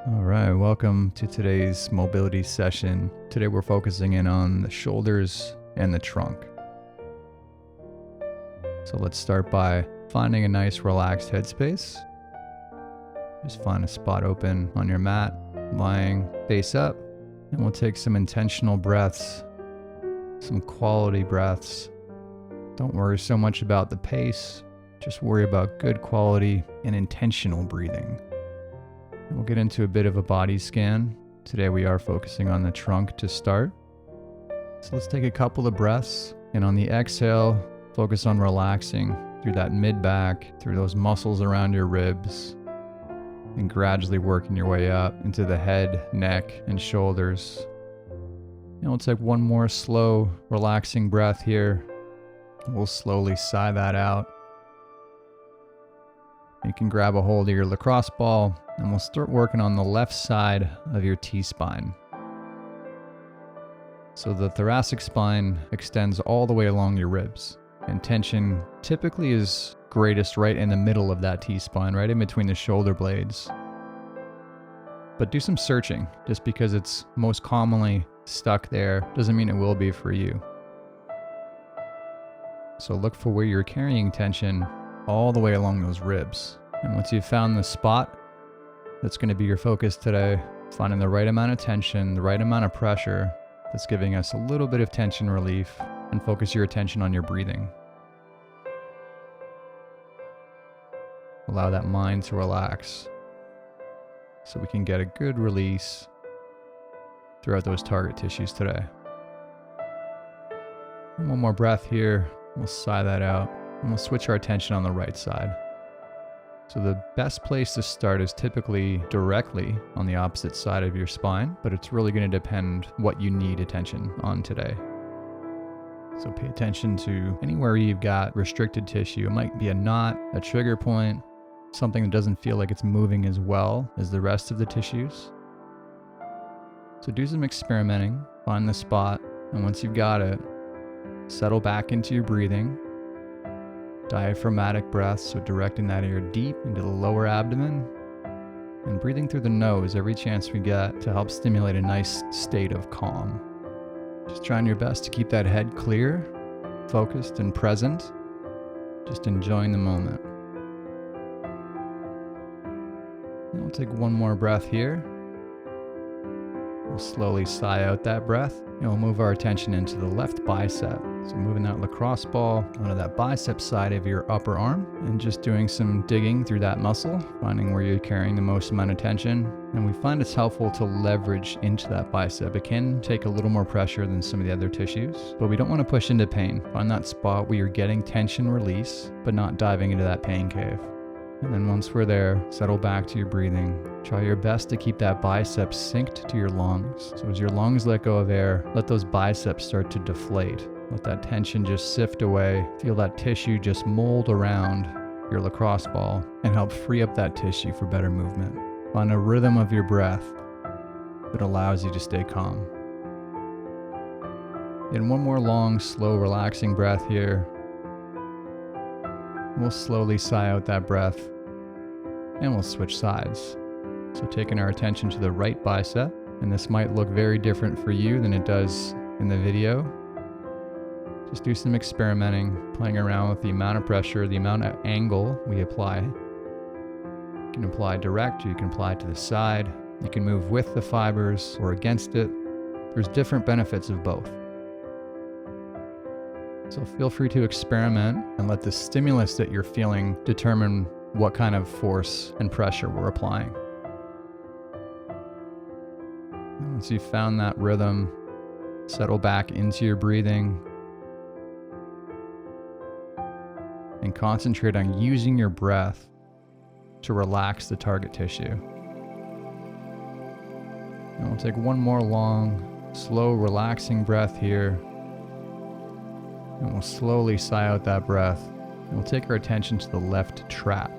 All right, welcome to today's mobility session. Today we're focusing in on the shoulders and the trunk. So let's start by finding a nice relaxed headspace. Just find a spot open on your mat, lying face up, and we'll take some intentional breaths, some quality breaths. Don't worry so much about the pace, just worry about good quality and intentional breathing. We'll get into a bit of a body scan. Today we are focusing on the trunk to start. So let's take a couple of breaths, and on the exhale, focus on relaxing through that mid-back, through those muscles around your ribs, and gradually working your way up into the head, neck, and shoulders. And we'll take one more slow, relaxing breath here. We'll slowly sigh that out. You can grab a hold of your lacrosse ball, and we'll start working on the left side of your T-spine. So the thoracic spine extends all the way along your ribs, and tension typically is greatest right in the middle of that T-spine, right in between the shoulder blades. But do some searching. Just because it's most commonly stuck there doesn't mean it will be for you. So look for where you're carrying tension all the way along those ribs. And once you've found the spot that's going to be your focus today, finding the right amount of tension, the right amount of pressure that's giving us a little bit of tension relief, and focus your attention on your breathing. Allow that mind to relax so we can get a good release throughout those target tissues today. And one more breath here. We'll sigh that out, and we'll switch our attention on the right side. So the best place to start is typically directly on the opposite side of your spine, but it's really going to depend what you need attention on today. So pay attention to anywhere you've got restricted tissue. It might be a knot, a trigger point, something that doesn't feel like it's moving as well as the rest of the tissues. So do some experimenting, find the spot, and once you've got it, settle back into your breathing. Diaphragmatic breath, so directing that air deep into the lower abdomen, and breathing through the nose every chance we get to help stimulate a nice state of calm. Just trying your best to keep that head clear, focused, and present. Just enjoying the moment. And we'll take one more breath here. We'll slowly sigh out that breath, and we'll move our attention into the left bicep. So moving that lacrosse ball onto that bicep side of your upper arm, and just doing some digging through that muscle, finding where you're carrying the most amount of tension. And we find it's helpful to leverage into that bicep. It can take a little more pressure than some of the other tissues, but we don't want to push into pain. Find that spot where you're getting tension release, but not diving into that pain cave. And then once we're there, settle back to your breathing. Try your best to keep that bicep synced to your lungs. So as your lungs let go of air, let those biceps start to deflate. Let that tension just sift away. Feel that tissue just mold around your lacrosse ball and help free up that tissue for better movement. Find a rhythm of your breath that allows you to stay calm. And one more long, slow, relaxing breath here. We'll slowly sigh out that breath, and we'll switch sides. So taking our attention to the right bicep, and this might look very different for you than it does in the video. Just do some experimenting, playing around with the amount of pressure, the amount of angle we apply. You can apply direct, or you can apply to the side. You can move with the fibers or against it. There's different benefits of both. So feel free to experiment and let the stimulus that you're feeling determine what kind of force and pressure we're applying. And once you've found that rhythm, settle back into your breathing and concentrate on using your breath to relax the target tissue. And we'll take one more long, slow, relaxing breath here. And we'll slowly sigh out that breath, and we'll take our attention to the left trap.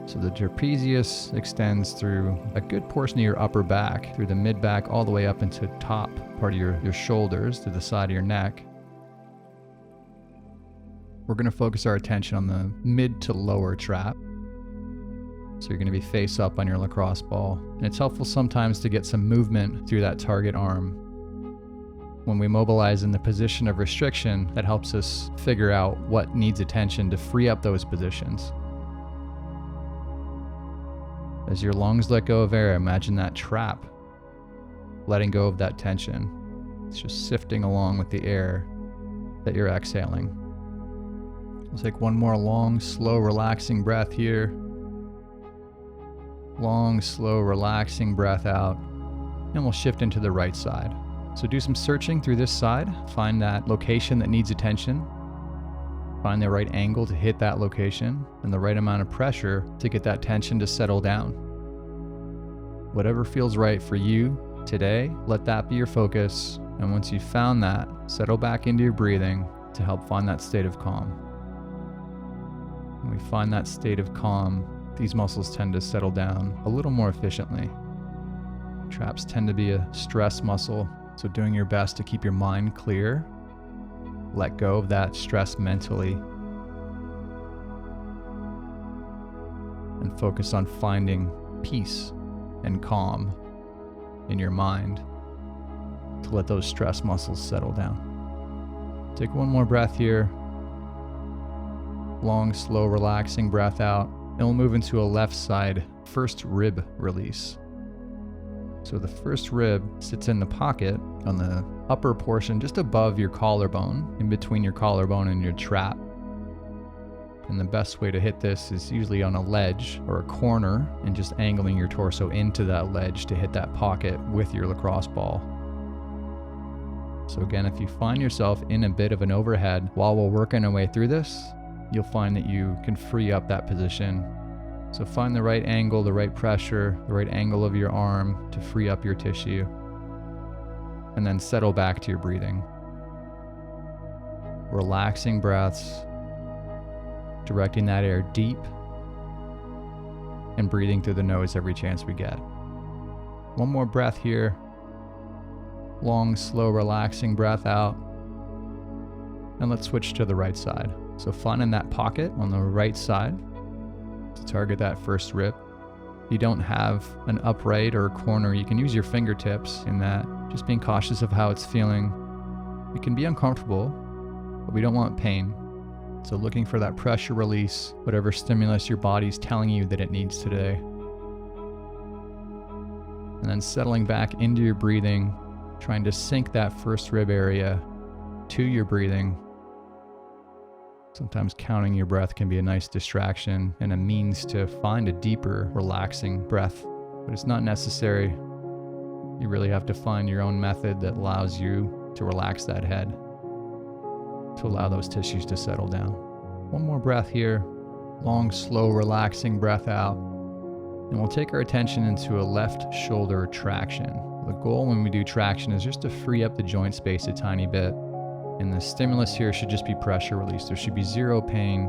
So the trapezius extends through a good portion of your upper back, through the mid-back all the way up into the top part of your shoulders, to the side of your neck. We're going to focus our attention on the mid to lower trap. So you're going to be face up on your lacrosse ball. And it's helpful sometimes to get some movement through that target arm. When we mobilize in the position of restriction, that helps us figure out what needs attention to free up those positions. As your lungs let go of air, imagine that trap, letting go of that tension. It's just sifting along with the air that you're exhaling. We'll take one more long, slow, relaxing breath here. Long, slow, relaxing breath out. And we'll shift into the right side. So do some searching through this side. Find that location that needs attention. Find the right angle to hit that location and the right amount of pressure to get that tension to settle down. Whatever feels right for you today, let that be your focus. And once you've found that, settle back into your breathing to help find that state of calm. When we find that state of calm, these muscles tend to settle down a little more efficiently. Traps tend to be a stress muscle, so doing your best to keep your mind clear, let go of that stress mentally, and focus on finding peace and calm in your mind to let those stress muscles settle down. Take one more breath here. Long, slow, relaxing breath out. And we'll move into a left side first rib release. So the first rib sits in the pocket on the upper portion just above your collarbone, in between your collarbone and your trap. And the best way to hit this is usually on a ledge or a corner and just angling your torso into that ledge to hit that pocket with your lacrosse ball. So again, if you find yourself in a bit of an overhead while we're working our way through this, you'll find that you can free up that position. So find the right angle, the right pressure, the right angle of your arm to free up your tissue. And then settle back to your breathing. Relaxing breaths, directing that air deep, and breathing through the nose every chance we get. One more breath here. Long, slow, relaxing breath out. And let's switch to the right side. So finding that pocket on the right side to target that first rib. If you don't have an upright or a corner, you can use your fingertips in that. Just being cautious of how it's feeling. It can be uncomfortable, but we don't want pain. So looking for that pressure release, whatever stimulus your body's telling you that it needs today. And then settling back into your breathing, trying to sync that first rib area to your breathing. Sometimes counting your breath can be a nice distraction and a means to find a deeper, relaxing breath, but it's not necessary. You really have to find your own method that allows you to relax that head, to allow those tissues to settle down. One more breath here. Long, slow, relaxing breath out. And we'll take our attention into a left shoulder traction. The goal when we do traction is just to free up the joint space a tiny bit. And the stimulus here should just be pressure release. There should be zero pain.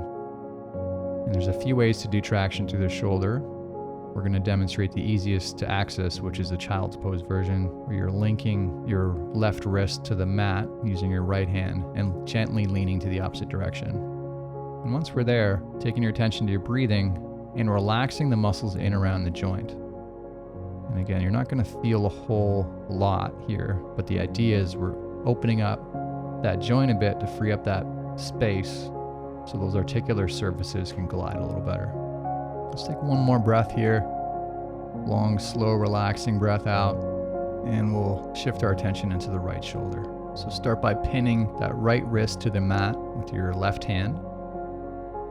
And there's a few ways to do traction through the shoulder. We're going to demonstrate the easiest to access, which is the child's pose version, where you're linking your left wrist to the mat using your right hand and gently leaning to the opposite direction. And once we're there, taking your attention to your breathing and relaxing the muscles in around the joint. And again, you're not going to feel a whole lot here, but the idea is we're opening up that joint a bit to free up that space so those articular surfaces can glide a little better. Let's take one more breath here. Long, slow, relaxing breath out. And we'll shift our attention into the right shoulder. So start by pinning that right wrist to the mat with your left hand,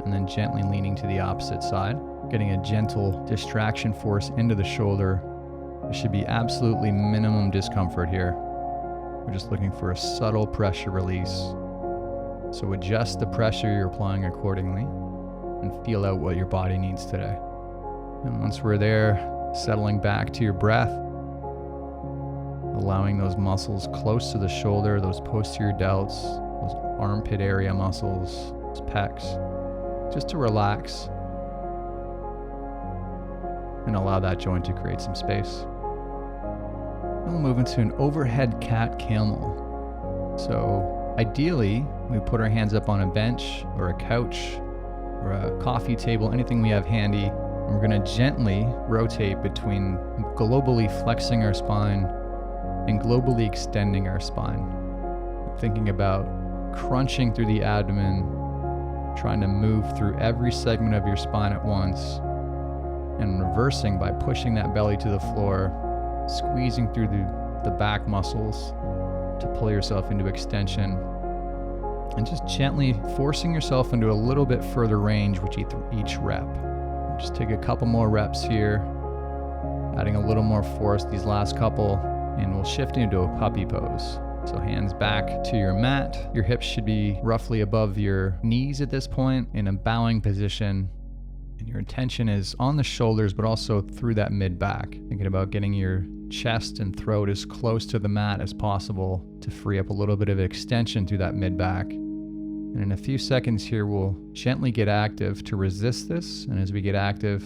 and then gently leaning to the opposite side, getting a gentle distraction force into the shoulder. There should be absolutely minimum discomfort here. We're just looking for a subtle pressure release. So adjust the pressure you're applying accordingly and feel out what your body needs today. And once we're there, settling back to your breath, allowing those muscles close to the shoulder, those posterior delts, those armpit area muscles, those pecs, just to relax and allow that joint to create some space. And we'll move into an overhead cat camel. So ideally, we put our hands up on a bench or a couch or a coffee table, anything we have handy, And we're going to gently rotate between globally flexing our spine and globally extending our spine. Thinking about crunching through the abdomen, trying to move through every segment of your spine at once, and reversing by pushing that belly to the floor, squeezing through the back muscles to pull yourself into extension, and just gently forcing yourself into a little bit further range with each rep. Just take a couple more reps here, adding a little more force these last couple, and we'll shift into a puppy pose. So hands back to your mat. Your hips should be roughly above your knees at this point in a bowing position. And your attention is on the shoulders, but also through that mid-back. Thinking about getting your chest and throat as close to the mat as possible to free up a little bit of extension through that mid-back. And in a few seconds here, we'll gently get active to resist this. And as we get active,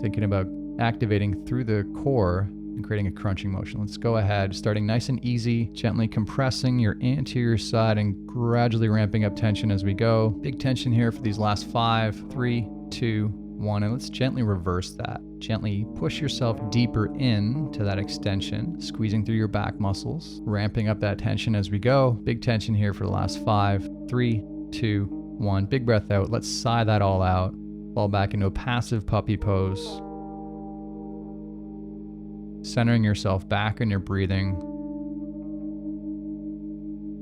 thinking about activating through the core and creating a crunching motion. Let's go ahead, starting nice and easy, gently compressing your anterior side and gradually ramping up tension as we go. Big tension here for these last 5, 3, 2, 1, and let's gently reverse that. Gently push yourself deeper into that extension, squeezing through your back muscles, ramping up that tension as we go. Big tension here for the last 5, 3, 2, 1. Big breath out. Let's sigh that all out. Fall back into a passive puppy pose. Centering yourself back on your breathing,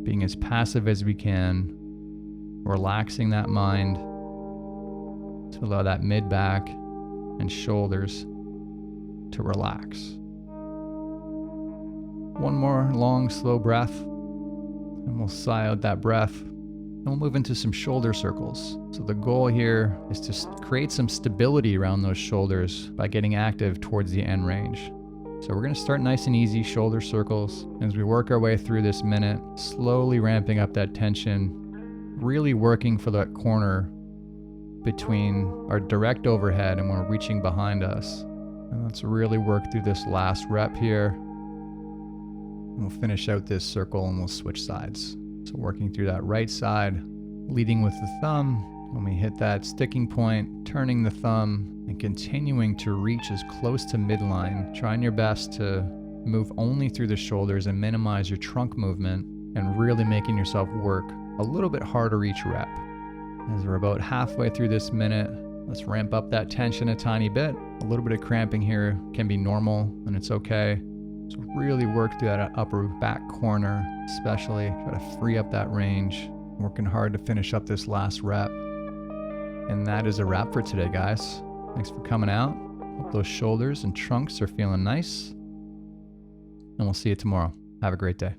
being as passive as we can, relaxing that mind to allow that mid-back and shoulders to relax. One more long, slow breath, and we'll sigh out that breath, and we'll move into some shoulder circles. So the goal here is to create some stability around those shoulders by getting active towards the end range. So we're going to start nice and easy, shoulder circles. As we work our way through this minute, slowly ramping up that tension, really working for that corner between our direct overhead and when we're reaching behind us. And let's really work through this last rep here. And we'll finish out this circle and we'll switch sides. So working through that right side, leading with the thumb. When we hit that sticking point, turning the thumb and continuing to reach as close to midline, trying your best to move only through the shoulders and minimize your trunk movement, and really making yourself work a little bit harder each rep. As we're about halfway through this minute, let's ramp up that tension a tiny bit. A little bit of cramping here can be normal and it's okay. So really work through that upper back corner, especially try to free up that range, working hard to finish up this last rep. And that is a wrap for today, guys. Thanks for coming out. Hope those shoulders and trunks are feeling nice. And we'll see you tomorrow. Have a great day.